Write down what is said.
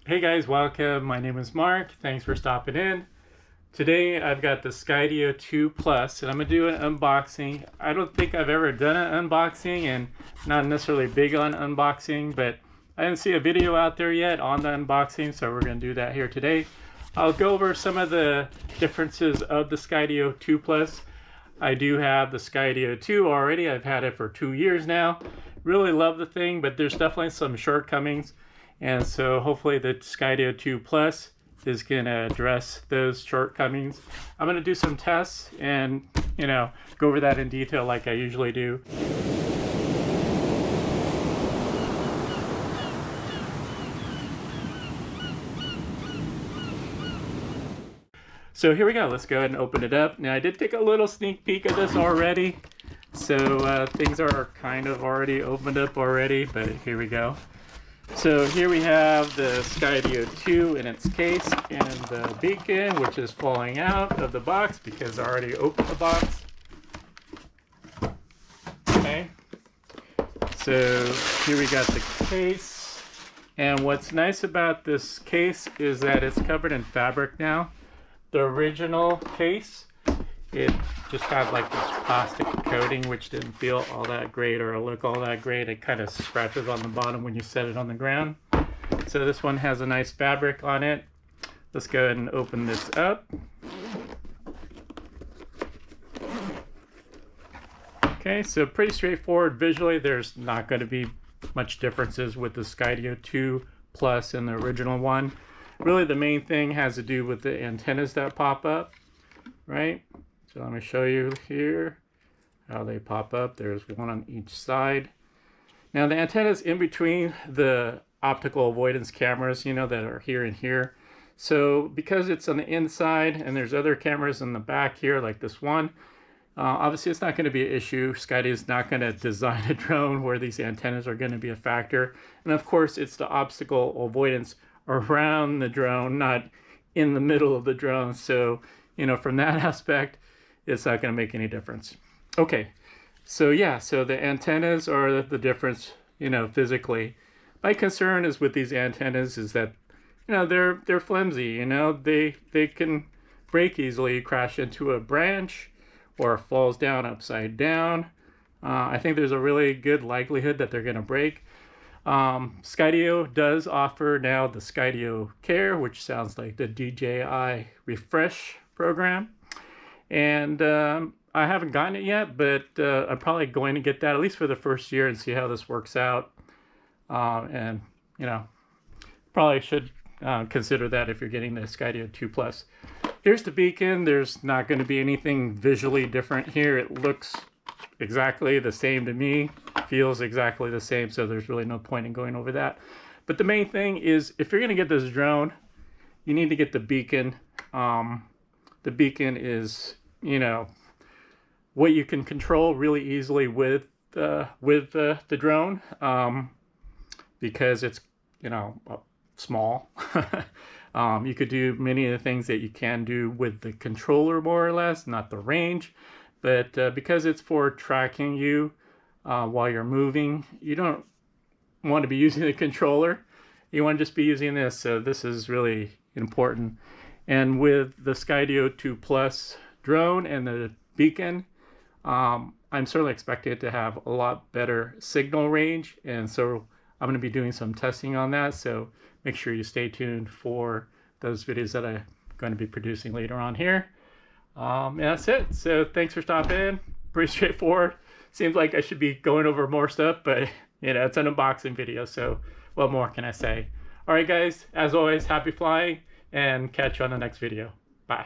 Hey guys, welcome. My name is Mark. Thanks for stopping in. Today I've got the Skydio 2 Plus and I'm going to do an unboxing. I don't think I've ever done an unboxing and not necessarily big on unboxing, but I didn't see a video out there yet on the unboxing, so we're going to do that here today. I'll go over some of the differences of the Skydio 2 Plus. I do have the Skydio 2 already. I've had it for 2 years now. Really love the thing, but there's definitely some shortcomings. And so hopefully the Skydio 2 Plus is going to address those shortcomings. I'm going to do some tests and, go over that in detail like I usually do. So here we go. Let's go ahead and open it up. Now I did take a little sneak peek of this already. So things are kind of already opened up already, but here we go. So here we have the Skydio 2 in its case and the beacon, which is falling out of the box because I already opened the box. Okay, so here we got the case, and what's nice about this case is that it's covered in fabric now. The original case, it just had like this plastic coating which didn't feel all that great or look all that great. It kind of scratches on the bottom when you set it on the ground. So this one has a nice fabric on it. Let's go ahead and open this up. Okay, so pretty straightforward visually. There's not going to be much differences with the Skydio 2 Plus and the original one. Really the main thing has to do with the antennas that pop up, right? So let me show you here how they pop up. There's one on each side. Now the antennas in between the optical avoidance cameras, that are here and here. So because it's on the inside and there's other cameras in the back here like this one, obviously it's not going to be an issue. Skydio is not going to design a drone where these antennas are going to be a factor. And of course it's the obstacle avoidance around the drone, not in the middle of the drone. So, from that aspect, it's not going to make any difference. Okay, so yeah, so the antennas are the difference, physically. My concern is with these antennas is that, they're flimsy, they can break easily, crash into a branch or falls down upside down. I think there's a really good likelihood that they're going to break. Skydio does offer now the Skydio Care, which sounds like the DJI refresh program. And I haven't gotten it yet, but I'm probably going to get that at least for the first year and see how this works out. And probably should consider that if you're getting the Skydio 2 Plus. Here's the beacon. There's not going to be anything visually different here. It looks exactly the same to me, feels exactly the same, so there's really no point in going over that. But the main thing is, if you're going to get this drone, you need to get the beacon. The beacon is, what you can control really easily with the drone, because it's, small. You could do many of the things that you can do with the controller, more or less, not the range. But because it's for tracking you while you're moving, you don't want to be using the controller. You want to just be using this. So this is really important. And with the Skydio 2 Plus drone and the beacon, I'm certainly expecting it to have a lot better signal range. And so I'm going to be doing some testing on that. So make sure you stay tuned for those videos that I'm going to be producing later on here. And that's it. So thanks for stopping in. Pretty straightforward. Seems like I should be going over more stuff, but it's an unboxing video, so what more can I say? All right guys, as always, happy flying and catch you on the next video. Bye.